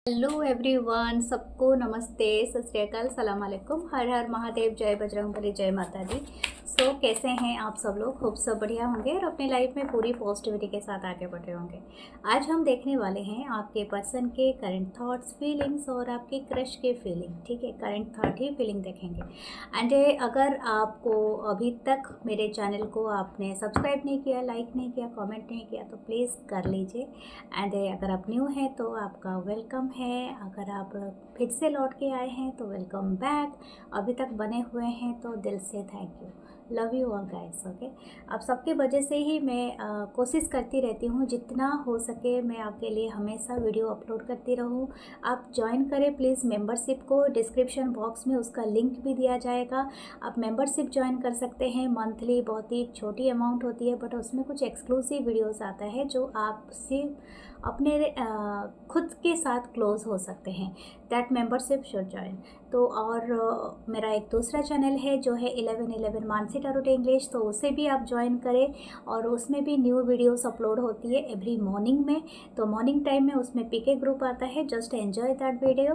Hello everyone, सबको नमस्ते, सत श्री अकाल, सलाम अलैकुम, हर हर महादेव, जय बजरंगबली, जय माता दी। कैसे हैं आप सब लोग? खूब सब बढ़िया होंगे और अपनी लाइफ में पूरी पॉजिटिविटी के साथ आगे बढ़ रहे होंगे। आज हम देखने वाले हैं आपके पर्सन के करंट थॉट्स, फीलिंग्स और आपके क्रश के फीलिंग। ठीक है, करंट थॉट ही फीलिंग देखेंगे। एंड अगर आपको अभी तक मेरे चैनल को आपने सब्सक्राइब नहीं किया, लाइक नहीं किया, कॉमेंट नहीं किया तो प्लीज़ कर लीजिए। एंड अगर आप न्यू हैं तो आपका वेलकम है। अगर आप फिर से लौट के आए हैं तो वेलकम बैक। अभी तक बने हुए हैं तो दिल से thank you, love you all guys. Okay, आप सबके वजह से ही मैं कोशिश करती रहती हूँ, जितना हो सके मैं आपके लिए हमेशा वीडियो अपलोड करती रहूँ। आप ज्वाइन करें प्लीज़ मेंबरशिप को, डिस्क्रिप्शन बॉक्स में उसका लिंक भी दिया जाएगा। आप मेंबरशिप ज्वाइन कर सकते हैं। मंथली बहुत ही छोटी अमाउंट होती है, बट उसमें कुछ एक्सक्लूसिव वीडियोस आता है जो आप सिर्फ अपने खुद के साथ क्लोज हो सकते हैं। That membership should join. तो और मेरा एक दूसरा चैनल है जो है 1111 मानसी टैरोट इंग्लिश, तो उसे भी आप ज्वाइन करें और उसमें भी न्यू वीडियोस अपलोड होती है एवरी मॉर्निंग में। तो मॉर्निंग टाइम में उसमें पीके ग्रुप आता है, just enjoy that video.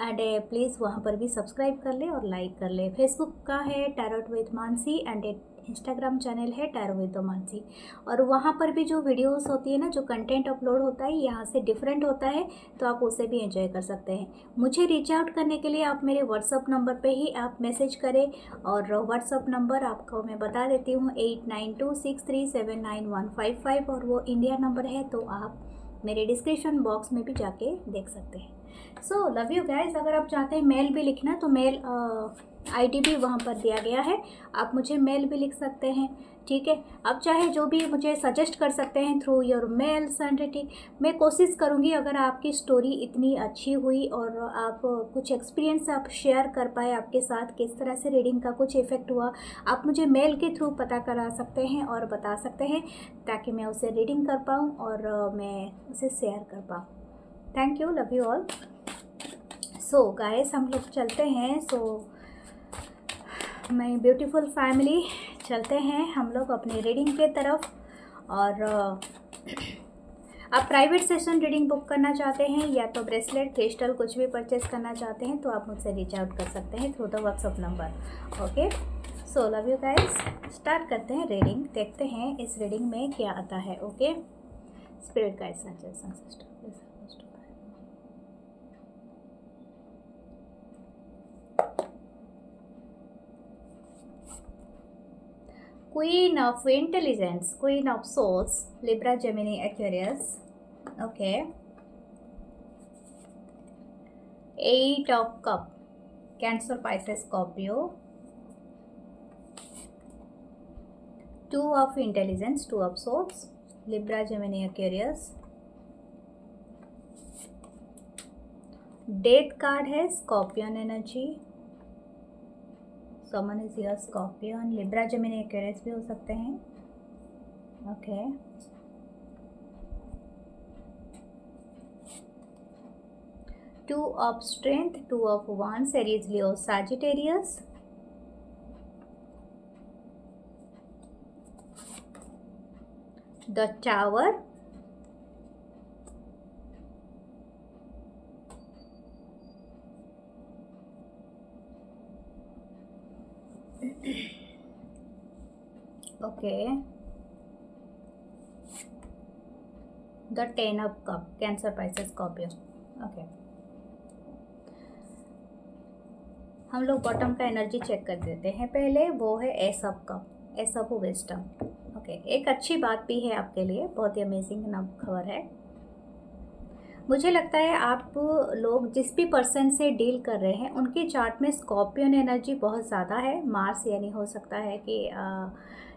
And please वहाँ पर भी सब्सक्राइब कर ले और लाइक कर ले। फेसबुक का है tarot with Mansi and Instagram channel है टैरो विद मानसी। और वहाँ पर भी जो वीडियोस होती है ना, जो कंटेंट अपलोड होता है यहाँ से डिफरेंट होता है, तो आप उसे भी एंजॉय कर सकते हैं। मुझे रीच आउट करने के लिए आप मेरे व्हाट्सअप नंबर पे ही आप मैसेज करें, और व्हाट्सअप नंबर आपको मैं बता देती हूँ 8926379155, और वो इंडिया नंबर है, तो आप मेरे डिस्क्रिप्शन बॉक्स में भी जाके देख सकते हैं। सो लव यू गाइज। अगर आप चाहते हैं मेल भी लिखना तो मेल आईडी भी वहाँ पर दिया गया है, आप मुझे मेल भी लिख सकते हैं। ठीक है, आप चाहे जो भी मुझे सजेस्ट कर सकते हैं थ्रू योर मेल्स एंड ठीक। मैं कोशिश करूँगी अगर आपकी स्टोरी इतनी अच्छी हुई और आप कुछ एक्सपीरियंस आप शेयर कर पाए, आपके साथ किस तरह से रीडिंग का कुछ इफ़ेक्ट हुआ, आप मुझे मेल के थ्रू पता करा सकते हैं और बता सकते हैं, ताकि मैं उसे रीडिंग कर पाऊँ और मैं उसे शेयर कर पाऊँ। Thank you, love you all. So guys, हम लोग चलते हैं। माय ब्यूटीफुल फैमिली, चलते हैं हम लोग अपनी रीडिंग के तरफ। और आप प्राइवेट सेशन रीडिंग बुक करना चाहते हैं या तो ब्रेसलेट, क्रिस्टल कुछ भी परचेस करना चाहते हैं तो आप मुझसे रीच आउट कर सकते हैं through the WhatsApp number. Okay, so love you guys. Start करते हैं रीडिंग, देखते हैं इस रीडिंग में क्या आता है। Okay, spirit guides suggestion system. Queen of Intelligence, Queen of Swords, Libra, Gemini, Aquarius. Okay. Eight of Cup, Cancer, Pisces, Scorpio. Two of Intelligence, Two of Swords, Libra, Gemini, Aquarius. Death card है, Scorpion energy. Someone is here, Scorpion, Libra, Gemini, Aquarius भी हो सकते हैं। Okay, Two of Strength, Two of Wands, Aries, Leo, Sagittarius. The Tower, okay. The Ten of Cup, Cancer, Pisces, Scorpio. Okay, हम लोग bottom का energy check कर देते हैं पहले। वो है S of cup, S of wisdom. Okay, एक अच्छी बात भी है आपके लिए, बहुत ही अमेजिंग खबर है। मुझे लगता है आप लोग जिस भी पर्सन से डील कर रहे हैं उनके चार्ट में स्कॉर्पियन एनर्जी बहुत ज़्यादा है। मार्स यानी हो सकता है कि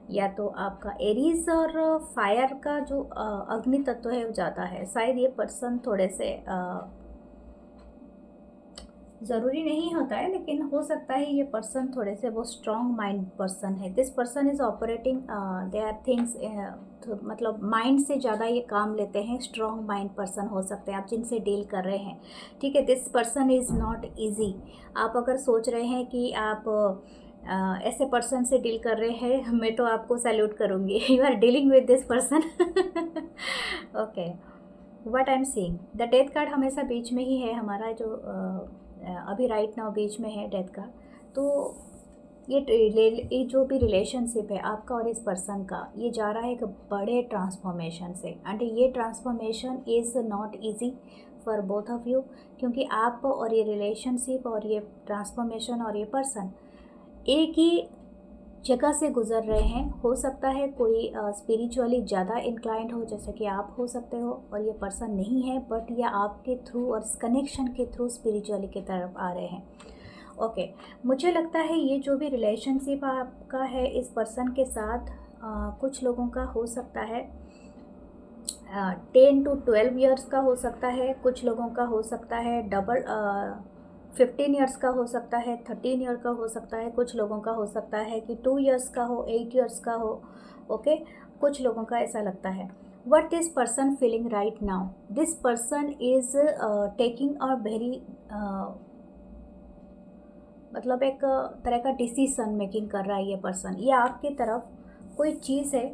या तो आपका एरीज और फायर का जो अग्नि तत्व है वो ज़्यादा है। शायद ये पर्सन थोड़े से ज़रूरी नहीं होता है, लेकिन हो सकता है ये पर्सन थोड़े से वो स्ट्रॉन्ग माइंड पर्सन है। This person is operating there things, मतलब माइंड से ज़्यादा ये काम लेते हैं। स्ट्रॉन्ग माइंड पर्सन हो सकते हैं आप जिनसे डील कर रहे हैं। ठीक है, this person is not easy. आप अगर सोच रहे हैं कि आप ऐसे पर्सन से डील कर रहे हैं, मैं तो आपको सैल्यूट करूँगी। You are dealing with this person. Okay, what I am seeing, the death card हमेशा बीच में ही है हमारा, जो अभी राइट नाउ बीच में है डेथ कार्ड। तो ये जो भी रिलेशनशिप है आपका और इस पर्सन का, ये जा रहा है एक बड़े ट्रांसफॉर्मेशन से, एंड ये transformation is not easy for both of you, क्योंकि आप और ये रिलेशनशिप और ये ट्रांसफॉर्मेशन और ये पर्सन एक ही जगह से गुज़र रहे हैं। हो सकता है कोई स्पिरिचुअली ज़्यादा इंक्लाइंड हो, जैसे कि आप हो सकते हो, और ये पर्सन नहीं है, बट ये आपके थ्रू और इस कनेक्शन के थ्रू स्पिरिचुअली की तरफ आ रहे हैं। ओके, मुझे लगता है ये जो भी रिलेशनशिप आपका है इस पर्सन के साथ, कुछ लोगों का हो सकता है 10 to 12 ईयर्स का हो सकता है, कुछ लोगों का हो सकता है 15 ईयर्स का हो सकता है, 13 ईयर का हो सकता है, कुछ लोगों का हो सकता है कि 2 ईयर्स का हो, 8 ईयर्स का हो। ओके, कुछ लोगों का ऐसा लगता है। What this person feeling right now, this person is taking a very मतलब एक तरह का डिसीज़न मेकिंग कर रहा है ये पर्सन। ये आपकी तरफ कोई चीज़ है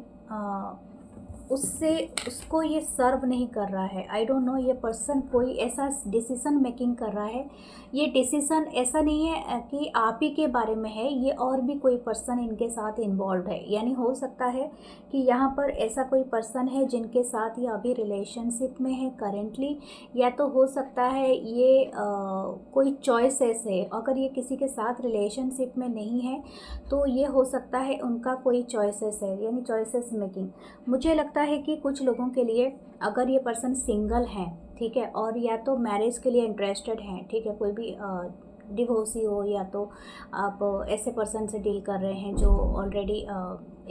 उससे उसको ये सर्व नहीं कर रहा है। आई डोंट नो, ये पर्सन कोई ऐसा डिसीज़न मेकिंग कर रहा है। ये डिसीज़न ऐसा नहीं है कि आप ही के बारे में है, ये और भी कोई पर्सन इनके साथ इन्वॉल्व है। यानी हो सकता है कि यहाँ पर ऐसा कोई पर्सन है जिनके साथ ये अभी रिलेशनशिप में है करेंटली, या तो हो सकता है ये कोई चॉइसेस है। अगर ये किसी के साथ रिलेशनशिप में नहीं है तो ये हो सकता है उनका कोई चॉइसेस है, यानी चॉइसेस मेकिंग। मुझे लगता है कि कुछ लोगों के लिए, अगर ये पर्सन सिंगल हैं, ठीक है, और या तो मैरिज के लिए इंटरेस्टेड हैं, ठीक है, कोई भी डिवोर्सी हो, या तो आप ऐसे पर्सन से डील कर रहे हैं जो ऑलरेडी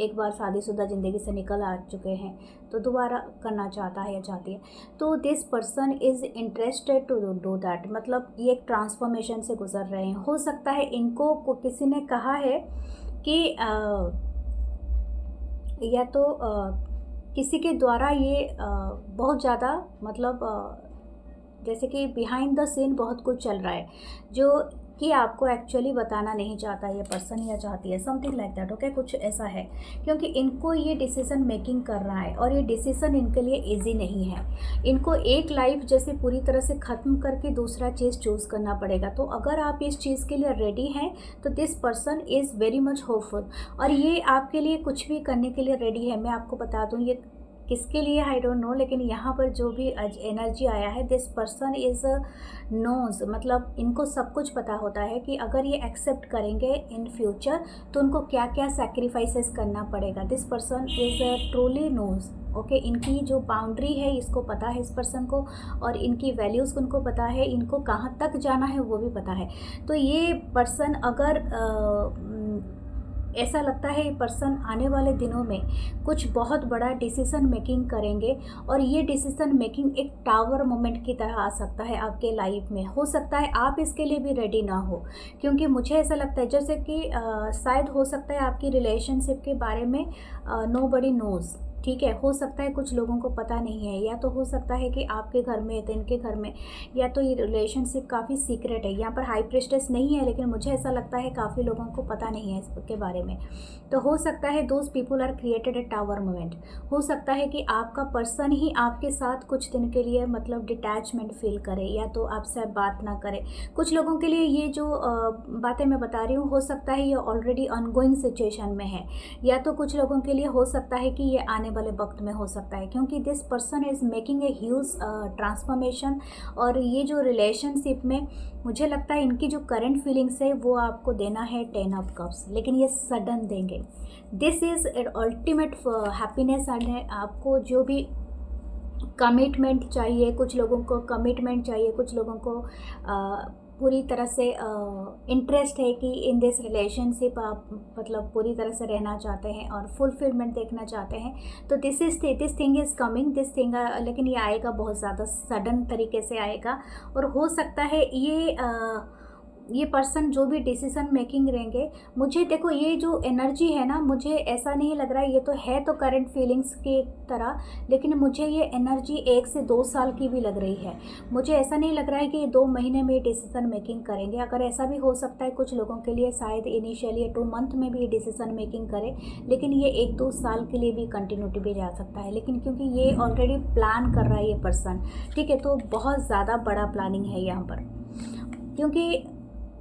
एक बार शादीशुदा ज़िंदगी से निकल आ चुके हैं तो दोबारा करना चाहता है या चाहती है, तो this person is interested to do that. मतलब ये एक ट्रांसफॉर्मेशन से गुजर रहे हैं। हो सकता है इनको किसी ने कहा है कि या तो किसी के द्वारा ये बहुत ज़्यादा मतलब जैसे कि बिहाइंड द सीन बहुत कुछ चल रहा है जो कि आपको एक्चुअली बताना नहीं चाहता ये पर्सन या चाहती है, समथिंग लाइक दैट। ओके, कुछ ऐसा है, क्योंकि इनको ये डिसीज़न मेकिंग कर रहा है और ये डिसीज़न इनके लिए इजी नहीं है। इनको एक लाइफ जैसे पूरी तरह से ख़त्म करके दूसरा चीज़ चूज़ करना पड़ेगा। तो अगर आप इस चीज़ के लिए रेडी हैं तो this person is very much hopeful, और ये आपके लिए कुछ भी करने के लिए रेडी है। मैं आपको बता दूँ ये किसके लिए आई डोंट नो, लेकिन यहाँ पर जो भी एनर्जी आया है, दिस पर्सन इज़ नोज, मतलब इनको सब कुछ पता होता है कि अगर ये एक्सेप्ट करेंगे इन फ्यूचर तो उनको क्या क्या सैक्रिफाइसेस करना पड़ेगा। This person is truly knows. Okay, इनकी जो बाउंड्री है इसको पता है इस पर्सन को, और इनकी वैल्यूज़ उनको पता है, इनको कहाँ तक जाना है वो भी पता है। तो ये पर्सन अगर ऐसा लगता है ये पर्सन आने वाले दिनों में कुछ बहुत बड़ा डिसीज़न मेकिंग करेंगे, और ये डिसीज़न मेकिंग एक टावर मोमेंट की तरह आ सकता है आपके लाइफ में। हो सकता है आप इसके लिए भी रेडी ना हो, क्योंकि मुझे ऐसा लगता है जैसे कि शायद हो सकता है आपकी रिलेशनशिप के बारे में नोबडी नोज़, ठीक है। हो सकता है कुछ लोगों को पता नहीं है, या तो हो सकता है कि आपके घर में तो इनके घर में, या तो ये रिलेशनशिप काफ़ी सीक्रेट है। यहाँ पर हाई प्रिस्टेस नहीं है, लेकिन मुझे ऐसा लगता है काफ़ी लोगों को पता नहीं है इसके बारे में। तो हो सकता है those people are created a tower moment. हो सकता है कि आपका पर्सन ही आपके साथ कुछ दिन के लिए मतलब डिटैचमेंट फील करे, या तो आपसे बात ना करे। कुछ लोगों के लिए ये जो बातें मैं बता रही हूँ, हो सकता है ये ऑलरेडी ऑनगोइंग सिचुएशन में है, या तो कुछ लोगों के लिए हो सकता है कि ये आने वाले वक्त में हो सकता है, क्योंकि this person is making a huge transformation. और ये जो रिलेशनशिप में मुझे लगता है इनकी जो करंट फीलिंग्स है वो आपको देना है 10 ऑफ कप्स, लेकिन ये सडन देंगे। This is ultimate happiness, and आपको जो भी कमिटमेंट चाहिए, कुछ लोगों को कमिटमेंट चाहिए, कुछ लोगों को पूरी तरह से इंटरेस्ट है कि इन दिस रिलेशनशिप आप मतलब पूरी तरह से रहना चाहते हैं और फुलफिलमेंट देखना चाहते हैं। तो this thing is coming, this thing, लेकिन ये आएगा बहुत ज़्यादा सडन तरीके से आएगा। और हो सकता है ये ये पर्सन जो भी डिसीज़न मेकिंग रहेंगे, मुझे देखो ये जो एनर्जी है ना, मुझे ऐसा नहीं लग रहा है, ये तो है तो करंट फीलिंग्स की तरह, लेकिन मुझे ये एनर्जी 1 से 2 साल की भी लग रही है। मुझे ऐसा नहीं लग रहा है कि ये 2 महीने में डिसीज़न मेकिंग करेंगे। अगर ऐसा भी हो सकता है कुछ लोगों के लिए, शायद इनिशियली 2 मंथ में भी डिसीज़न मेकिंग करे, लेकिन ये 1-2 साल के लिए भी कंटिन्यूटी भी जा सकता है। लेकिन क्योंकि ये ऑलरेडी प्लान कर रहा है ये पर्सन, ठीक है, तो बहुत ज़्यादा बड़ा प्लानिंग है यहाँ पर।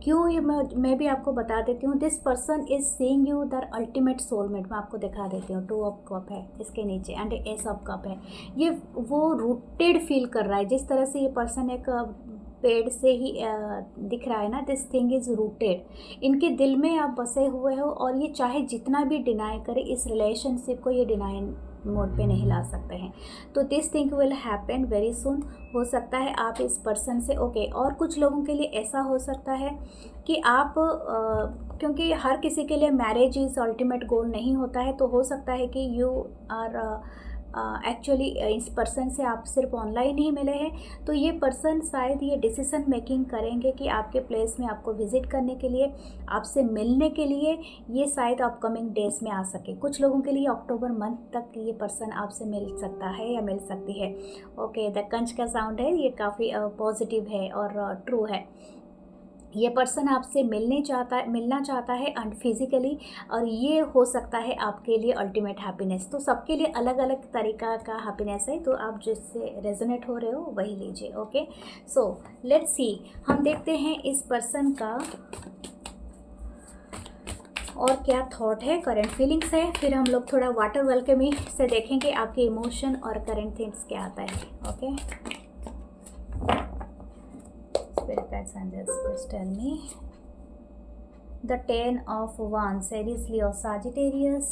क्यों ये मैं भी आपको बता देती हूँ। This person is seeing you the ultimate soulmate. मैं आपको दिखा देती हूँ। 2 ऑफ कप है इसके नीचे एंड एस ऑफ कप है। ये वो रूटेड फील कर रहा है, जिस तरह से ये पर्सन एक पेड़ से ही दिख रहा है ना, दिस थिंग इज़ रूटेड। इनके दिल में आप बसे हुए हो और ये चाहे जितना भी डिनाई करे, इस रिलेशनशिप को ये डिनाई मोड पे नहीं ला सकते हैं। तो this thing will happen very soon. हो सकता है आप इस पर्सन से ओके। और कुछ लोगों के लिए ऐसा हो सकता है कि आप क्योंकि हर किसी के लिए मैरिज इज़ अल्टीमेट गोल नहीं होता है, तो हो सकता है कि यू आर एक्चुअली इस पर्सन से आप सिर्फ ऑनलाइन ही मिले हैं, तो ये पर्सन शायद ये डिसीज़न मेकिंग करेंगे कि आपके प्लेस में आपको विज़िट करने के लिए, आपसे मिलने के लिए, ये शायद अपकमिंग डेज में आ सके। कुछ लोगों के लिए अक्टूबर मंथ तक ये पर्सन आपसे मिल सकता है या मिल सकती है। ओके, द कंच का साउंड है, ये काफ़ी पॉजिटिव है और ट्रू है। ये पर्सन आपसे मिलना चाहता है एंड फिज़िकली, और ये हो सकता है आपके लिए अल्टीमेट हैप्पीनेस। तो सबके लिए अलग अलग तरीका का हैप्पीनेस है, तो आप जिससे रेजोनेट हो रहे हो वही लीजिए। ओके, सो लेट्स सी, हम देखते हैं इस पर्सन का और क्या थॉट है, करंट फीलिंग्स है। फिर हम लोग थोड़ा वाटर वेलकमी से देखेंगे आपके इमोशन और करंट थिंग्स क्या आता है। Okay, Spirit guides and just tell me. The 10 of Wands, Aries, Leo, Sagittarius,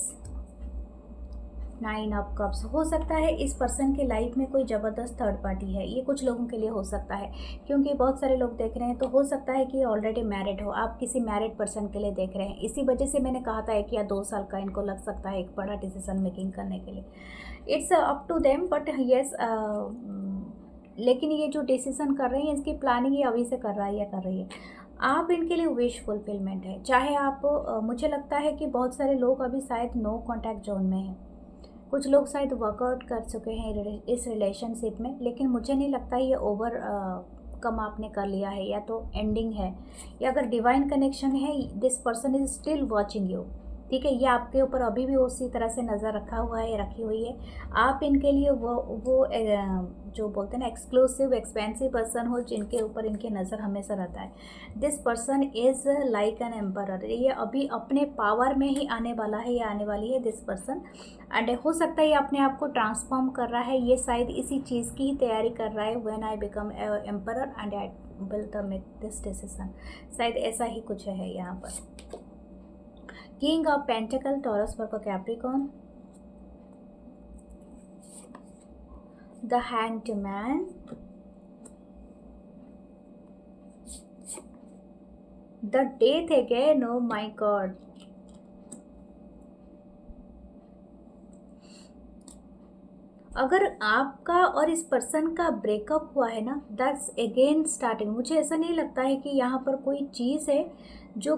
9 of Cups। हो सकता है इस पर्सन के लाइफ में कोई ज़बरदस्त थर्ड पार्टी है। ये कुछ लोगों के लिए हो सकता है, क्योंकि बहुत सारे लोग देख रहे हैं, तो हो सकता है कि ऑलरेडी मैरिड हो। आप किसी मैरिड पर्सन के लिए देख रहे हैं। इसी वजह से मैंने कहा था 1 या 2 साल का इनको लग सकता है एक बड़ा डिसीजन मेकिंग करने के लिए। It's up to them, but yes, लेकिन ये जो डिसीज़न कर रहे हैं, इसकी प्लानिंग ये अभी से कर रहा है या कर रही है। आप इनके लिए विश फुलफिलमेंट है। चाहे आप मुझे लगता है कि बहुत सारे लोग अभी शायद नो कॉन्टैक्ट जोन में हैं। कुछ लोग शायद वर्कआउट कर चुके हैं इस रिलेशनशिप में, लेकिन मुझे नहीं लगता ये ओवर कम आपने कर लिया है, या तो एंडिंग है, या अगर डिवाइन कनेक्शन है, this person is still watching you. ठीक है, ये आपके ऊपर अभी भी उसी तरह से नज़र रखा हुआ है, रखी हुई है। आप इनके लिए वो जो बोलते हैं ना, एक्सक्लूसिव एक्सपेंसिव पर्सन हो, जिनके ऊपर इनकी नज़र हमेशा रहता है। This person is like an emperor. ये अभी अपने पावर में ही आने वाला है या आने वाली है दिस पर्सन। एंड हो सकता है ये अपने आप को ट्रांसफॉर्म कर रहा है। ये शायद इसी चीज़ की ही तैयारी कर रहा है, when I become emperor and I will make this decision. शायद ऐसा ही कुछ है यहाँ पर। King of pentacle, taurus, Virgo, Capricorn, the hanged man, the death again, oh my God. अगर आपका और इस पर्सन का ब्रेकअप हुआ है ना, दैट्स अगेन स्टार्टिंग। मुझे ऐसा नहीं लगता है कि यहाँ पर कोई चीज़ है जो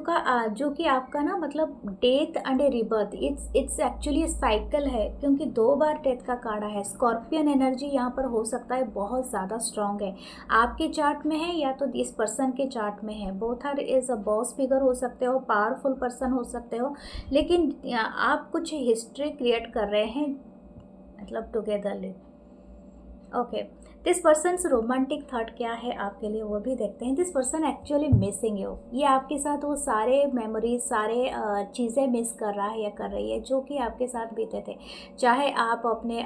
कि आपका ना, मतलब death and A rebirth, it's actually cycle है, क्योंकि 2 बार डेथ का कार्ड है। स्कॉर्पियन एनर्जी यहाँ पर हो सकता है बहुत ज़्यादा स्ट्रांग है, आपके चार्ट में है या तो इस पर्सन के चार्ट में है। Both are is a boss figure हो सकते हो, पावरफुल पर्सन हो सकते हो, लेकिन आप कुछ हिस्ट्री क्रिएट कर रहे हैं, मतलब togetherly. Okay, this persons romantic thought क्या है आपके लिए, वो भी देखते हैं। This person actually missing you. ये आपके साथ वो सारे मेमोरीज, सारे चीज़ें मिस कर रहा है या कर रही है जो कि आपके साथ बीते थे। चाहे आप अपने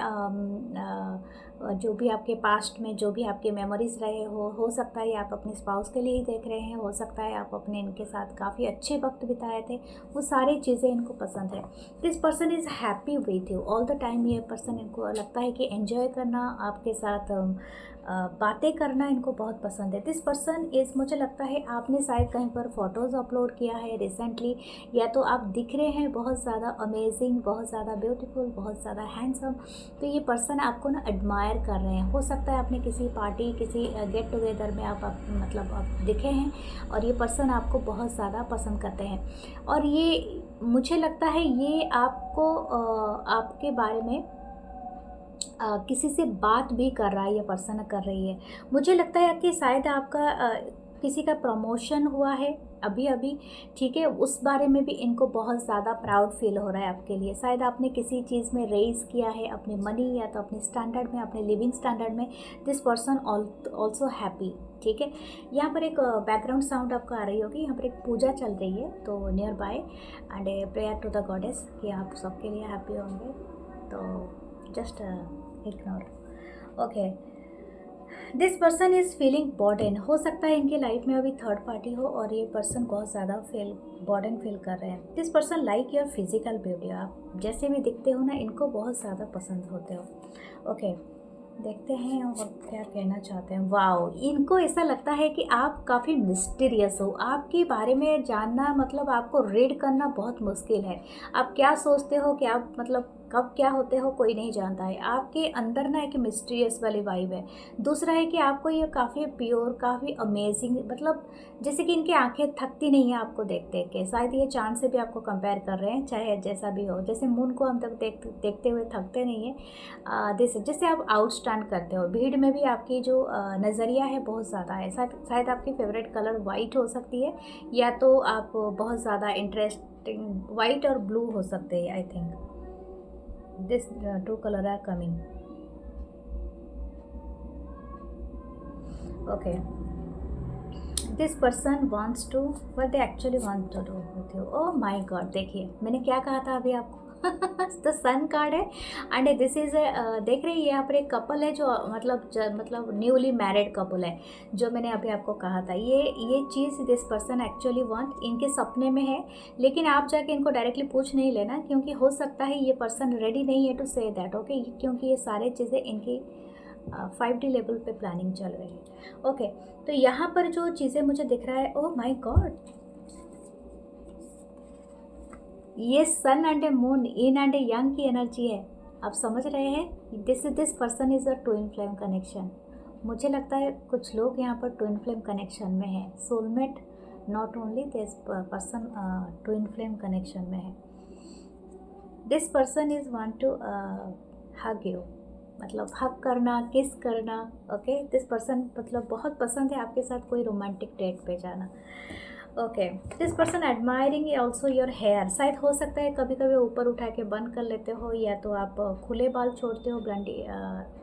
जो भी आपके पास्ट में जो भी आपके मेमोरीज रहे हो सकता है आप अपने स्पाउस के लिए ही देख रहे हैं, हो सकता है आप अपने इनके साथ काफ़ी अच्छे वक्त बिताए थे, वो सारी चीज़ें इनको पसंद है। This person is happy with you all the time. ये पर्सन, इनको लगता है कि एंजॉय करना आपके साथ बातें करना इनको बहुत पसंद है। दिस पर्सन इज़, मुझे लगता है आपने शायद कहीं पर फ़ोटोज़ अपलोड किया है रिसेंटली, या तो आप दिख रहे हैं बहुत ज़्यादा अमेजिंग, बहुत ज़्यादा ब्यूटीफुल, बहुत ज़्यादा हैंडसम। तो ये पर्सन आपको ना एडमायर कर रहे हैं। हो सकता है आपने किसी पार्टी, किसी गेट टुगेदर में आप मतलब आप दिखे हैं और ये पर्सन आपको बहुत ज़्यादा पसंद करते हैं। और ये मुझे लगता है ये आपको आपके बारे में किसी से बात भी कर रहा है, ये पर्सन कर रही है। मुझे लगता है कि शायद आपका किसी का प्रमोशन हुआ है अभी अभी, ठीक है, उस बारे में भी इनको बहुत ज़्यादा प्राउड फील हो रहा है आपके लिए। शायद आपने किसी चीज़ में रेज़ किया है अपनी मनी, या तो अपने स्टैंडर्ड में, अपने लिविंग स्टैंडर्ड में। दिस पर्सन ऑल्सो हैप्पी, ठीक है। यहाँ पर एक बैकग्राउंड साउंड आपको आ रही होगी, यहाँ पर एक पूजा चल रही है तो nearby, and a prayer to the goddess कि आप सबके लिए हैप्पी होंगे, तो just ignore. Okay, this person is feeling burden. हो सकता है इनकी लाइफ में अभी थर्ड पार्टी हो और ये पर्सन बहुत ज़्यादा बर्डन फील कर रहे हैं। This person like your physical beauty, आप जैसे भी दिखते हो ना इनको बहुत ज़्यादा पसंद होते हो। ओके, देखते हैं और क्या कहना चाहते हैं। वाओ, इनको ऐसा लगता है कि आप काफ़ी मिस्टीरियस हो। आपके बारे में जानना मतलब आपको रीड करना बहुत मुश्किल है। आप क्या सोचते हो कि आप मतलब कब क्या होते हो कोई नहीं जानता है। आपके अंदर ना एक मिस्टीरियस वाली वाइब है। दूसरा है कि आपको ये काफ़ी प्योर, काफ़ी अमेजिंग, मतलब जैसे कि इनकी आंखें थकती नहीं है आपको देख देख के। शायद ये चाँद से भी आपको कंपेयर कर रहे हैं, चाहे जैसा भी हो। जैसे मून को हम तक देखते हुए थकते नहीं हैं, जैसे आप आउटस्टैंड करते हो। भीड़ में भी आपकी जो नज़रिया है बहुत ज़्यादा है। शायद आपकी फेवरेट कलर वाइट हो सकती है, या तो आप बहुत ज़्यादा इंटरेस्टिंग वाइट और ब्लू हो सकते हैं। I think this two color are coming. Okay, this person wants to, what they actually want to do with you. Oh my god, देखिए मैंने क्या कहा था अभी आपको। तो सन कार्ड है, एंड दिस इज़ देख रही है यहाँ पर एक कपल है जो मतलब न्यूली मैरिड कपल है, जो मैंने अभी आपको कहा था। ये चीज़ दिस पर्सन एक्चुअली वांट, इनके सपने में है, लेकिन आप जाके इनको डायरेक्टली पूछ नहीं लेना, क्योंकि हो सकता है ये पर्सन रेडी नहीं है टू से दैट। ओके, क्योंकि ये सारे चीज़ें इनकी 5D लेवल पे प्लानिंग चल रही है। ओके, तो यहाँ पर जो चीज़ें मुझे दिख रहा है, ओह माय गॉड, ये sun and a moon, yin and a yang की एनर्जी है। आप समझ रहे हैं, this person is a twin flame connection. मुझे लगता है कुछ लोग यहाँ पर ट्विन फ्लेम कनेक्शन में है। Soulmate not only, this person twin flame connection में है। This person is want to hug you, मतलब हक करना, किस करना। ओके, दिस पर्सन मतलब बहुत पसंद है आपके साथ कोई रोमांटिक डेट पे जाना। Okay, this person admiring also your hair. शायद हो सकता है कभी कभी ऊपर उठा के बंद कर लेते हो, या तो आप खुले बाल छोड़ते हो, ब्लंडी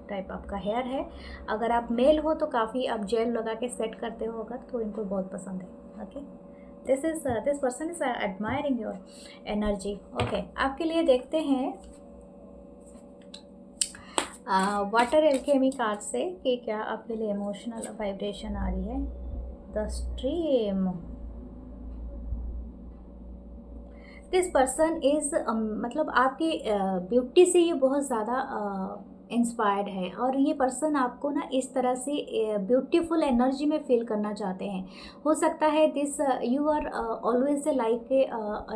टाइप आपका हेयर है। अगर आप मेल हो तो काफ़ी आप जेल लगा के सेट करते हो, अगर तो इनको बहुत पसंद है। Okay, this person is admiring your energy. Okay, आपके लिए देखते हैं वाटर एल्केमी कार्ड से कि क्या आपके लिए इमोशनल वाइब्रेशन आ रही है। The stream, this person is मतलब आपकी ब्यूटी से ये बहुत ज़्यादा इंस्पायर्ड है, और ये पर्सन आपको ना इस तरह से ब्यूटीफुल एनर्जी में फील करना चाहते हैं। हो सकता है this you are always like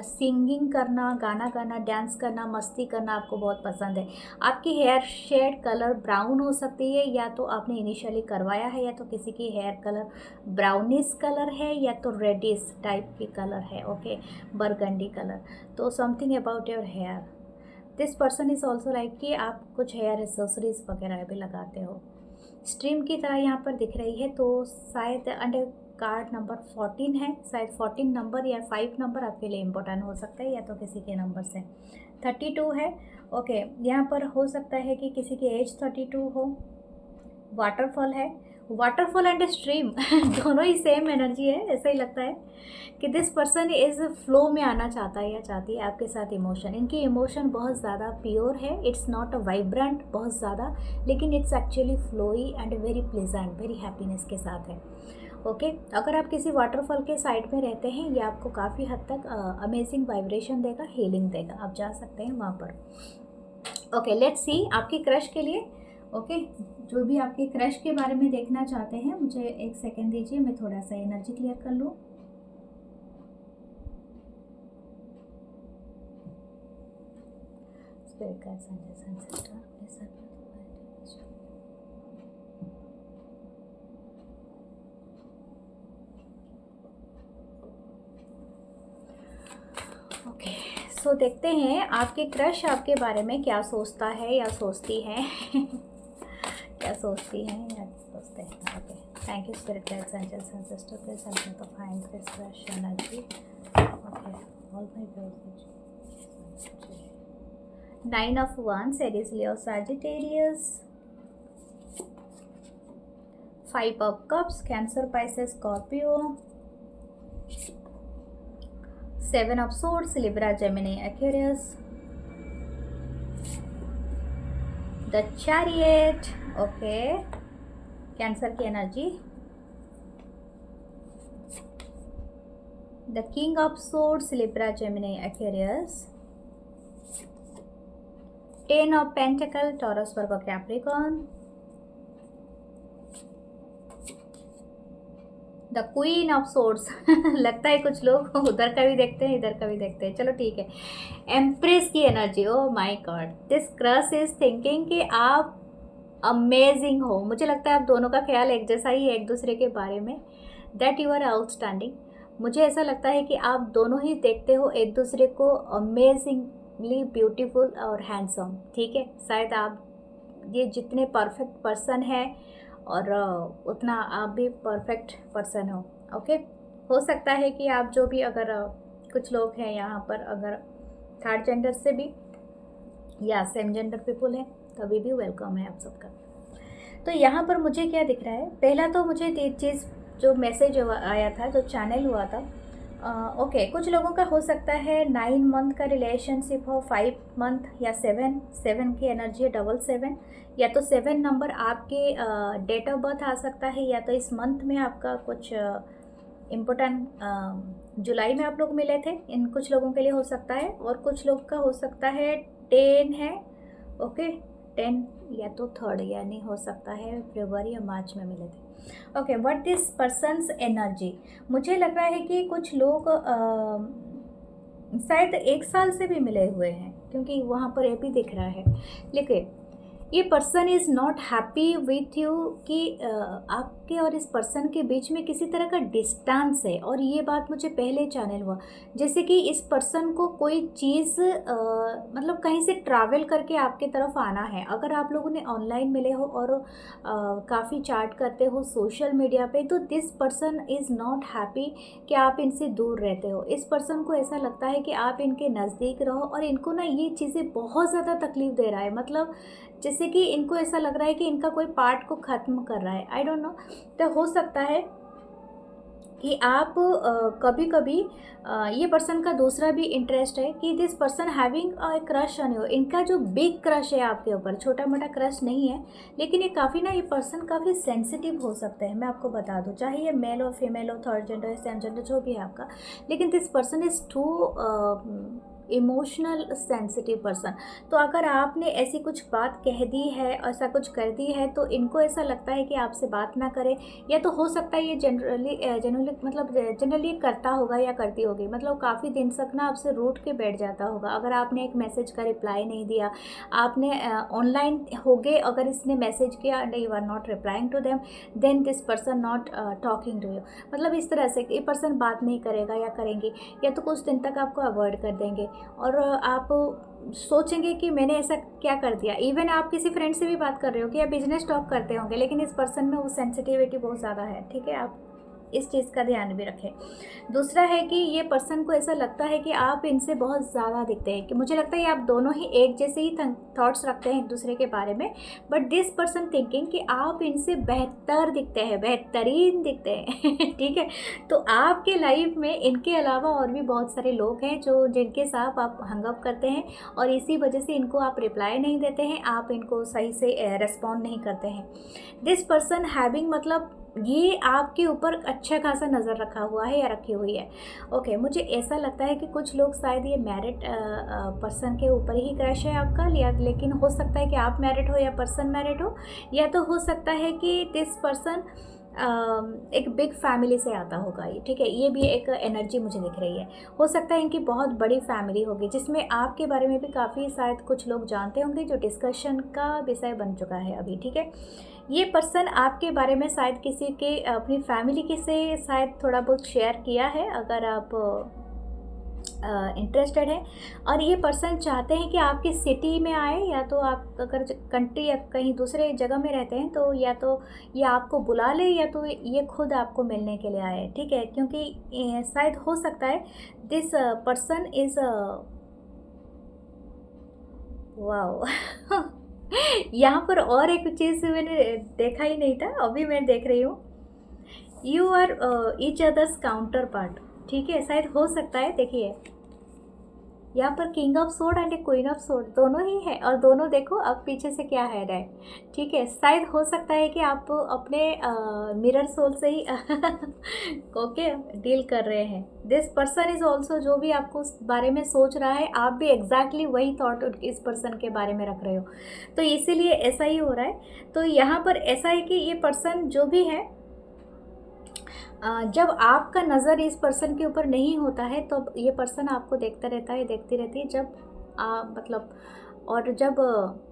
singing करना, गाना गाना, डांस करना, मस्ती करना आपको बहुत पसंद है। आपकी हेयर शेड कलर ब्राउन हो सकती है, या तो आपने इनिशियली करवाया है, या तो किसी की हेयर कलर ब्राउनिश कलर है, या तो रेडिश टाइप की कलर है। Okay, burgundy colour. तो something about your hair. This person is also like कि आप कुछ हेयर एसेसरीज वगैरह भी लगाते हो। स्ट्रीम की तरह यहाँ पर दिख रही है, तो शायद अंडर कार्ड नंबर 14 है, शायद 14 नंबर या 5 नंबर आपके लिए इम्पोर्टेंट हो सकता है, या तो किसी के नंबर से। 32 है। ओके, यहाँ पर हो सकता है कि किसी की एज 32 हो। वाटरफॉल है, वाटरफॉल एंड स्ट्रीम दोनों ही सेम एनर्जी है। ऐसा ही लगता है कि दिस पर्सन इज़ फ्लो में आना चाहता है या चाहती है आपके साथ इमोशन। इनकी इमोशन बहुत ज़्यादा प्योर है, इट्स नॉट अ वाइब्रेंट बहुत ज़्यादा, लेकिन it's actually flowy and very pleasant, very happiness के साथ है। ओके, अगर आप किसी वाटरफॉल के साइड में रहते हैं, ये आपको काफ़ी हद तक अमेजिंग वाइब्रेशन देगा, हीलिंग देगा। आप जा सकते हैं वहाँ पर। ओके, लेट्स सी आपकी क्रश के लिए ओके, जो भी आपके क्रश के बारे में देखना चाहते हैं, मुझे एक सेकेंड दीजिए, मैं थोड़ा सा एनर्जी क्लियर कर लूँ। Spirit guides angels and sister, okay, so देखते हैं आपके क्रश आपके बारे में क्या सोचता है या सोचती है क्या सोचती हैं या सोचते हैं। Okay, thank you spirit guides angels and sister, please help me to find this crush energy. Okay, all my girls. 9 of Wands, Aries, Leo, Sagittarius. 5 of Cups, Cancer, Pisces, Scorpio. 7 of Swords, Libra, Gemini, Aquarius. The Chariot, okay, Cancer की energy. The King of Swords, Libra, Gemini, Aquarius. 10 of Pentacles, Taurus, Virgo, Capricorn. The queen of swords लगता है कुछ लोग उधर का भी देखते हैं इधर का भी देखते हैं, चलो ठीक है। एम्प्रेस की energy, oh my God, this crush is thinking कि आप अमेजिंग हो। मुझे लगता है आप दोनों का ख्याल एक जैसा ही है एक दूसरे के बारे में, दैट यू आर आउटस्टैंडिंग। मुझे ऐसा लगता है कि आप दोनों ही देखते हो एक दूसरे को अमेजिंगली ब्यूटीफुल और हैंडसम, ठीक है। शायद आप ये जितने परफेक्ट पर्सन है और उतना आप भी परफेक्ट पर्सन हो, ओके। हो सकता है कि आप जो भी अगर कुछ लोग हैं यहाँ पर अगर थर्ड जेंडर से भी या सेम जेंडर पीपल हैं तभी भी वेलकम है आप सबका। तो यहाँ पर मुझे क्या दिख रहा है, पहला तो मुझे ये चीज़ जो मैसेज आया था जो चैनल हुआ था, ओके, कुछ लोगों का हो सकता है 9 मंथ का रिलेशनशिप हो, 5 मंथ या 7 की एनर्जी है, 7 या तो 7 नंबर आपके डेट ऑफ बर्थ आ सकता है, या तो इस मंथ में आपका कुछ इम्पोर्टेंट जुलाई में आप लोग मिले थे, इन कुछ लोगों के लिए हो सकता है। और कुछ लोग का हो सकता है 10 है, ओके, 10 या तो 3rd यानी हो सकता है फरवरी या मार्च में मिले थे, okay. What this persons energy, मुझे लग रहा है कि कुछ लोग शायद 1 साल से भी मिले हुए हैं, क्योंकि वहाँ पर ये भी दिख रहा है। लेकिन ये person is not happy with you कि आपके और इस पर्सन के बीच में किसी तरह का डिस्टेंस है। और ये बात मुझे पहले चैनल हुआ, जैसे कि इस पर्सन को कोई चीज़ मतलब कहीं से ट्रैवल करके आपके तरफ आना है। अगर आप लोगों ने ऑनलाइन मिले हो और काफ़ी चैट करते हो सोशल मीडिया पे, तो this person is not happy कि आप इनसे दूर रहते हो। इस पर्सन को ऐसा लगता है कि आप इनके नज़दीक रहो, और इनको ना ये चीज़ें बहुत ज़्यादा तकलीफ़ दे रहा है। मतलब जैसे कि इनको ऐसा लग रहा है कि इनका कोई पार्ट को ख़त्म कर रहा है, आई डोंट नो। तो हो सकता है कि आप कभी कभी ये पर्सन का दूसरा भी इंटरेस्ट है कि this person having a crush on you. इनका जो बिग क्रश है आपके ऊपर, छोटा मोटा क्रश नहीं है, लेकिन ये काफ़ी ना, ये पर्सन काफ़ी सेंसिटिव हो सकते हैं। मैं आपको बता दूं, चाहे ये मेल हो, फीमेल हो, थर्ड जेंडर, सेम जेंडर, जो भी है आपका, लेकिन this person is too emotional sensitive person. तो अगर आपने ऐसी कुछ बात कह दी है, ऐसा कुछ कर दी है, तो इनको ऐसा लगता है कि आपसे बात ना करें, या तो हो सकता है ये जनरली करता होगा या करती होगी। मतलब काफ़ी दिन तक ना आपसे रूठ के बैठ जाता होगा। अगर आपने एक मैसेज का रिप्लाई नहीं दिया, आपने ऑनलाइन हो गए, अगर इसने मैसेज किया and you are not replying to them, then this person not talking to you. मतलब इस तरह से ये पर्सन बात नहीं करेगा या करेंगे, या तो कुछ दिन तक आपको अवॉइड कर देंगे, और आप सोचेंगे कि मैंने ऐसा क्या कर दिया। इवन आप किसी फ्रेंड से भी बात कर रहे हो कि आप बिजनेस टॉक करते होंगे, लेकिन इस पर्सन में वो सेंसिटिविटी बहुत ज़्यादा है, ठीक है। आप इस चीज़ का ध्यान भी रखें। दूसरा है कि ये पर्सन को ऐसा लगता है कि आप इनसे बहुत ज़्यादा दिखते हैं, कि मुझे लगता है आप दोनों ही एक जैसे ही थॉट्स रखते हैं एक दूसरे के बारे में, बट दिस पर्सन थिंकिंग कि आप इनसे बेहतर दिखते हैं, बेहतरीन दिखते हैं ठीक है। तो आपके लाइफ में इनके अलावा और भी बहुत सारे लोग हैं जो जिनके साथ आप हंगअप करते हैं, और इसी वजह से इनको आप रिप्लाई नहीं देते हैं, आप इनको सही से रेस्पॉन्ड नहीं करते हैं। दिस पर्सन हैविंग, मतलब ये आपके ऊपर अच्छा खासा नज़र रखा हुआ है या रखी हुई है। ओके, मुझे ऐसा लगता है कि कुछ लोग शायद ये मैरिड पर्सन के ऊपर ही क्रश है आपका, या लेकिन हो सकता है कि आप मैरिड हो या पर्सन मैरिड हो, या तो हो सकता है कि दिस पर्सन एक बिग फैमिली से आता होगा ये, ठीक है। ये भी एक एनर्जी मुझे दिख रही है। हो सकता है इनकी बहुत बड़ी फैमिली होगी जिसमें आपके बारे में भी काफ़ी शायद कुछ लोग जानते होंगे, जो डिस्कशन का विषय बन चुका है अभी, ठीक है। ये पर्सन आपके बारे में शायद किसी के अपनी फैमिली के से शायद थोड़ा बहुत शेयर किया है, अगर आप इंटरेस्टेड है। और ये पर्सन चाहते हैं कि आपकी सिटी में आए, या तो आप अगर कंट्री या कहीं दूसरे जगह में रहते हैं तो या तो ये आपको बुला ले, या तो ये खुद आपको मिलने के लिए आए, ठीक है। क्योंकि शायद हो सकता है दिस पर्सन इज़ वाओ यहाँ पर और एक चीज़ मैंने देखा ही नहीं था, अभी मैं देख रही हूँ। You are each other's counterpart, ठीक है। शायद हो सकता है, देखिए यहाँ पर king of sword and queen of sword दोनों ही है, और दोनों देखो अब पीछे से क्या है रहा है, ठीक है। शायद हो सकता है कि आप अपने मिरर सोल से ही ओके डील कर रहे हैं। दिस पर्सन इज ऑल्सो, जो भी आपको उस बारे में सोच रहा है, आप भी एग्जैक्टली वही थॉट इस पर्सन के बारे में रख रहे हो, तो इसीलिए ऐसा ही हो रहा है। तो यहाँ पर ऐसा है कि ये पर्सन जो भी है, जब आपका नज़र इस पर्सन के ऊपर नहीं होता है तो ये पर्सन आपको देखता रहता है, देखती रहती है, जब मतलब, और जब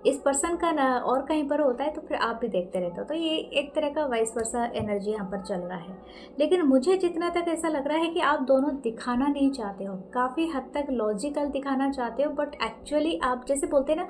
इस पर्सन का ना और कहीं पर होता है तो फिर आप भी देखते रहते हो। तो ये एक तरह का वाइस वर्सा एनर्जी यहाँ पर चल रहा है। लेकिन मुझे जितना तक ऐसा लग रहा है कि आप दोनों दिखाना नहीं चाहते हो, काफ़ी हद तक लॉजिकल दिखाना चाहते हो, बट एक्चुअली आप जैसे बोलते हैं ना,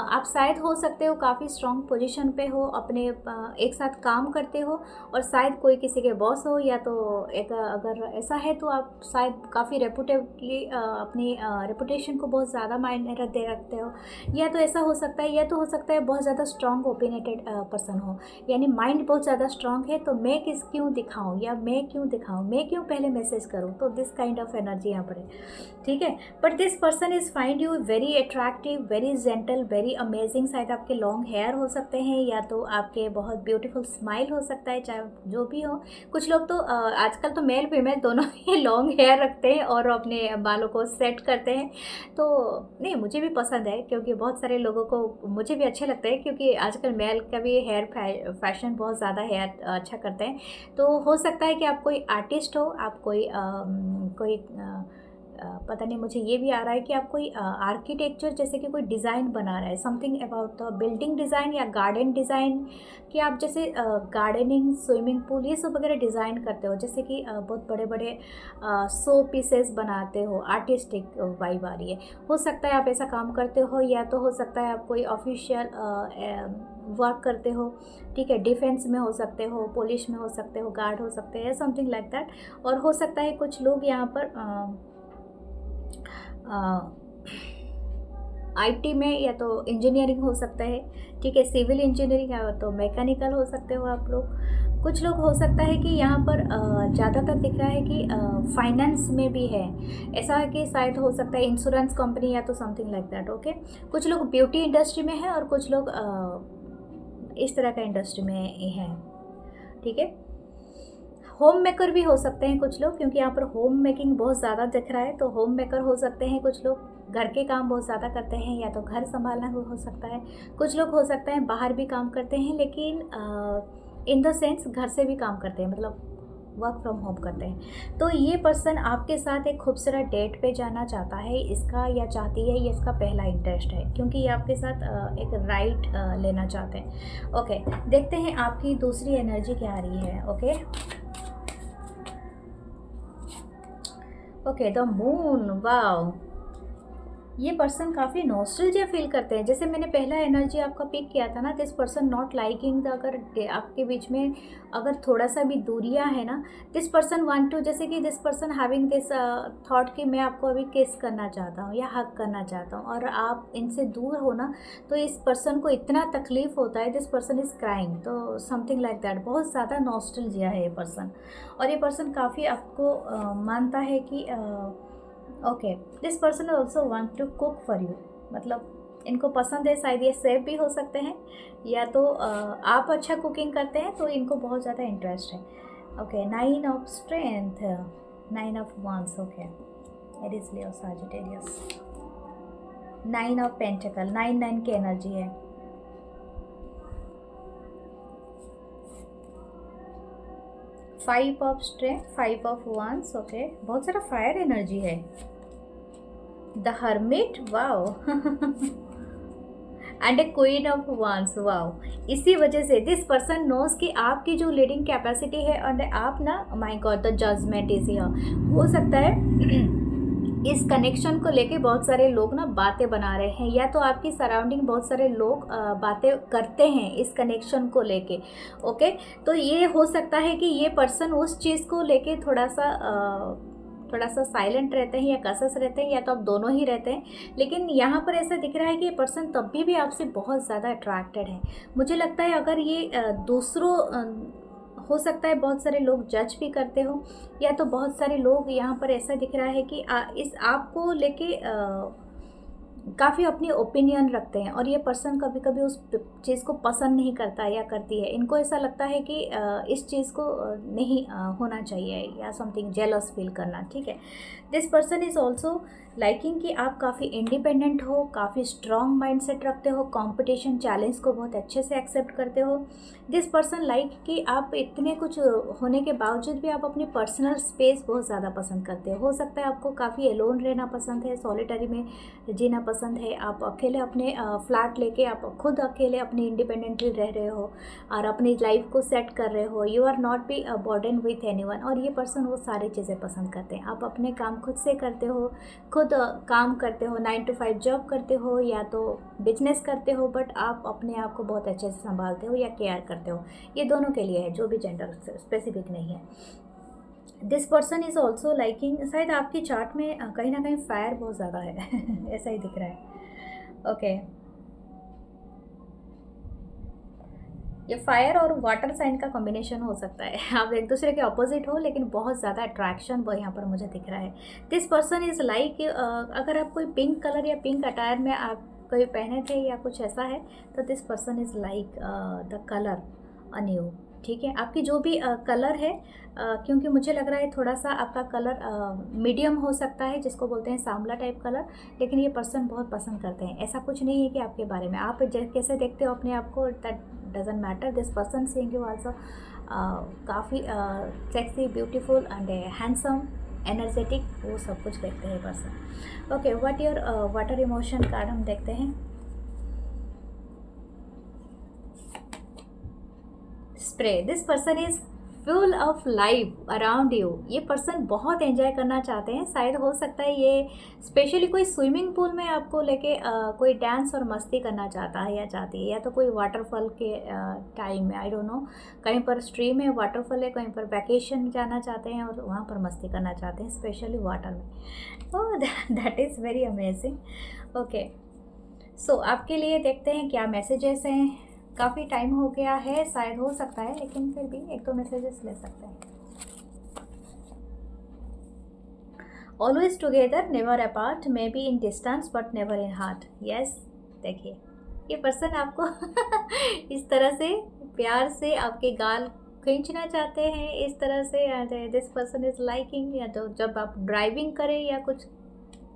आप शायद हो सकते हो काफ़ी स्ट्रॉन्ग पोजीशन पे हो, अपने एक साथ काम करते हो, और शायद कोई किसी के बॉस हो, या तो एक अगर ऐसा है तो आप शायद काफ़ी रेपुटेबली अपनी रेपुटेशन को बहुत ज़्यादा मायने दे रखते हो, या तो ऐसा हो सकता है, या तो हो सकता है बहुत ज़्यादा स्ट्रॉन्ग ओपिनियटेड पर्सन हो, यानी माइंड बहुत ज़्यादा स्ट्रॉन्ग है, तो मैं क्यों दिखाऊं, या मैं क्यों दिखाऊं, मैं क्यों पहले मैसेज करूं, तो दिस काइंड ऑफ एनर्जी यहाँ पर है, ठीक है। But this person is find you very attractive, very gentle, very amazing. शायद आपके लॉन्ग हेयर हो सकते हैं, या तो आपके बहुत ब्यूटीफुल स्माइल हो सकता है, चाहे जो भी हो। कुछ लोग तो आजकल तो मेल फीमेल दोनों ही लॉन्ग हेयर रखते हैं और अपने बालों को सेट करते हैं, तो नहीं, मुझे भी पसंद है, क्योंकि बहुत सारे लोगों को, मुझे भी अच्छे लगते हैं, क्योंकि आजकल मेल का भी हेयर फैशन बहुत ज़्यादा हेयर अच्छा करते हैं। तो हो सकता है कि आप कोई आर्टिस्ट हो, आप कोई पता नहीं, मुझे ये भी आ रहा है कि आप कोई आर्किटेक्चर, जैसे कि कोई डिज़ाइन बना रहा है, something about the building design या गार्डन डिज़ाइन, कि आप जैसे गार्डनिंग, स्विमिंग पूल, ये सब वगैरह डिज़ाइन करते हो, जैसे कि बहुत बड़े बड़े शो पीसेस बनाते हो, आर्टिस्टिक वाइब आ रही है। हो सकता है आप ऐसा काम करते हो, या तो हो सकता है आप कोई ऑफिशियल वर्क करते हो, ठीक है। डिफेंस में हो सकते हो, पुलिस में हो सकते हो, गार्ड हो सकते हैं, समथिंग लाइक दैट। और हो सकता है कुछ लोग यहाँ पर आईटी में, या तो इंजीनियरिंग हो सकता है, ठीक है, सिविल इंजीनियरिंग, या तो मैकेनिकल हो सकते हो आप लोग। कुछ लोग हो सकता है कि यहाँ पर ज़्यादातर दिख रहा है कि फाइनेंस में भी है, ऐसा है कि शायद हो सकता है इंश्योरेंस कंपनी, या तो समथिंग लाइक दैट, ओके। कुछ लोग ब्यूटी इंडस्ट्री में है, और कुछ लोग इस तरह का इंडस्ट्री में है, ठीक है। होम मेकर भी हो सकते हैं कुछ लोग, क्योंकि यहाँ पर होम मेकिंग बहुत ज़्यादा दिख रहा है, तो होम मेकर हो सकते हैं कुछ लोग, घर के काम बहुत ज़्यादा करते हैं, या तो घर संभालना हो सकता है। कुछ लोग हो सकता है बाहर भी काम करते हैं, लेकिन इन द सेंस घर से भी काम करते हैं, मतलब वर्क फ्रॉम होम करते हैं। तो ये पर्सन आपके साथ एक खूबसूरत डेट पे जाना चाहता है, इसका या चाहती है, ये इसका पहला इंटरेस्ट है, क्योंकि ये आपके साथ एक राइट लेना चाहते हैं। ओके, देखते हैं आपकी दूसरी एनर्जी क्या आ रही है। Okay, the moon, wow. ये पर्सन काफ़ी नॉस्टैल्जिया फील करते हैं, जैसे मैंने पहला एनर्जी आपका पिक किया था ना, this person not liking the, अगर आपके बीच में अगर थोड़ा सा भी दूरियां है ना, दिस पर्सन वांट टू, जैसे कि this person having this thought कि मैं आपको अभी किस करना चाहता हूँ या हक करना चाहता हूँ, और आप इनसे दूर हो ना, तो इस पर्सन को इतना तकलीफ़ होता है, दिस पर्सन इज़ क्राइंग, तो समथिंग लाइक दैट, बहुत ज़्यादा नॉस्टैल्जिया है ये पर्सन। और ये पर्सन काफ़ी आपको मानता है कि okay, this person also want to cook for you, मतलब इनको पसंद है, शायद ये सेफ भी हो सकते हैं, या तो आप अच्छा कुकिंग करते हैं तो इनको बहुत ज़्यादा इंटरेस्ट है। Okay, 9 of strength, 9 of wands, okay, Aries Leo Sagittarius, 9 of pentacle, 9 की एनर्जी है। Five of strength, 5 of wands, okay, बहुत सारा फायर एनर्जी है। The hermit, wow and A queen of wands, wow. इसी वजह से दिस पर्सन नोज कि आपकी जो लीडिंग कैपेसिटी है, और आप ना, my god, the judgement is here. हो सकता है इस कनेक्शन को लेके बहुत सारे लोग ना बातें बना रहे हैं, या तो आपकी सराउंडिंग बहुत सारे लोग बातें करते हैं इस कनेक्शन को लेके। ओके, तो ये हो सकता है कि ये पर्सन उस चीज़ को लेके थोड़ा सा साइलेंट रहते हैं या कसस रहते हैं, या तो आप दोनों ही रहते हैं। लेकिन यहाँ पर ऐसा दिख रहा है कि ये पर्सन तब भी आपसे बहुत ज़्यादा अट्रैक्टेड है। मुझे लगता है अगर ये दूसरों हो सकता है बहुत सारे लोग जज भी करते हो, या तो बहुत सारे लोग यहाँ पर ऐसा दिख रहा है कि इस आपको लेके काफ़ी अपनी ओपिनियन रखते हैं, और ये पर्सन कभी कभी उस चीज़ को पसंद नहीं करता या करती है। इनको ऐसा लगता है कि इस चीज़ को नहीं होना चाहिए, या समथिंग जेलस फील करना, ठीक है। This person is also liking कि आप काफ़ी इंडिपेंडेंट हो, काफ़ी स्ट्रॉन्ग माइंडसेट रखते हो, कंपटीशन चैलेंज को बहुत अच्छे से एक्सेप्ट करते हो। दिस पर्सन लाइक कि आप इतने कुछ होने के बावजूद भी आप अपनी पर्सनल स्पेस बहुत ज़्यादा पसंद करते हो सकता है आपको काफ़ी एलोन रहना पसंद है, सॉलिटरी में जीना पसंद है। आप अकेले अपने फ्लैट लेके आप खुद अकेले अपनी इंडिपेंडेंटली रह रहे हो और अपनी लाइफ को सेट कर रहे हो। You are not be burden with anyone, और ये पर्सन वो सारी चीज़ें पसंद करते हैं। आप अपने काम खुद से करते हो, खुद काम करते हो, 9 to 5 जॉब करते हो या तो बिजनेस करते हो, बट आप अपने आप को बहुत अच्छे से संभालते हो या केयर करते हो। ये दोनों के लिए है, जो भी जेंडर स्पेसिफिक नहीं है। This person is also liking, शायद आपकी चार्ट में कहीं ना कहीं फायर बहुत ज़्यादा है ऐसा ही दिख रहा है। ओके, ये फायर और वाटर साइन का कॉम्बिनेशन हो सकता है। आप एक दूसरे के ऑपोजिट हो, लेकिन बहुत ज़्यादा अट्रैक्शन वो यहाँ पर मुझे दिख रहा है। दिस पर्सन इज़ लाइक, अगर आप कोई पिंक कलर या पिंक अटायर में आप कोई पहने थे या कुछ ऐसा है, तो this person is like the colour a ठीक है। आपकी जो भी कलर है, क्योंकि मुझे लग रहा है थोड़ा सा आपका कलर मीडियम हो सकता है, जिसको बोलते हैं सांवला टाइप कलर, लेकिन ये पर्सन बहुत पसंद करते हैं। ऐसा कुछ नहीं है कि आपके बारे में आप कैसे देखते हो अपने आप को, that doesn't matter. This person seeing you also काफ़ी sexy, beautiful and handsome, energetic, वो सब कुछ देखते हैं person. Okay, what your water emotion card हम देखते हैं। Spray, this person is full of life around you. ये पर्सन बहुत एंजॉय करना चाहते हैं, शायद हो सकता है ये स्पेशली कोई स्विमिंग पूल में आपको लेके कोई डांस और मस्ती करना चाहता है या चाहती है, या तो कोई वाटरफॉल के टाइम में, आई डोंट नो, कहीं पर स्ट्रीम है, वाटरफॉल है, कहीं पर वैकेशन जाना चाहते हैं और वहाँ पर मस्ती करना चाहते हैं, स्पेशली वाटर में। Oh, that is very amazing. Okay, so आपके लिए देखते हैं क्या मैसेजेस हैं। काफ़ी टाइम हो गया है, शायद हो सकता है, लेकिन फिर भी एक दो मैसेजेस ले सकते हैं। Always together, never apart, may be in distance but never in heart. Yes, देखिए ये पर्सन आपको इस तरह से प्यार से आपके गाल खींचना चाहते हैं, इस तरह से। दिस पर्सन इज़ लाइकिंग, या तो जब आप ड्राइविंग करें या कुछ,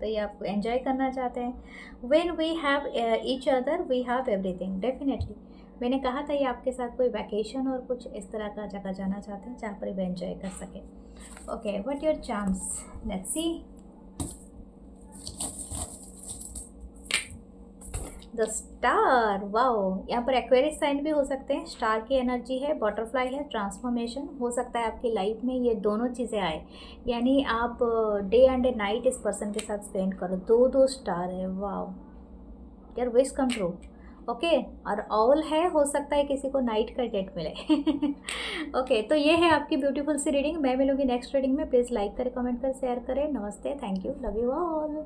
तो ये आपको एंजॉय करना चाहते हैं। When we have each other we have everything, definitely. मैंने कहा था ये आपके साथ कोई वैकेशन और कुछ इस तरह का जगह जाना चाहते हैं जहाँ पर वे एंजॉय कर सके। Okay, what your chance, let's see. The star, wow, यहाँ पर एक्वेरियस साइन भी हो सकते हैं, स्टार की एनर्जी है, बटरफ्लाई है, ट्रांसफॉर्मेशन हो सकता है आपकी लाइफ में ये दोनों चीज़ें आए, यानी आप डे एंड नाइट इस पर्सन के साथ स्पेंड करो। दो स्टार है, वाओ, यार विश कम ट्रू। ओके, और ऑल है, हो सकता है किसी को नाइट का डेट मिले। ओके, तो ये है आपकी ब्यूटीफुल सी रीडिंग। मैं मिलूंगी नेक्स्ट रीडिंग में। प्लीज़ लाइक करें, कमेंट करें, शेयर करें। नमस्ते, thank you, love you all.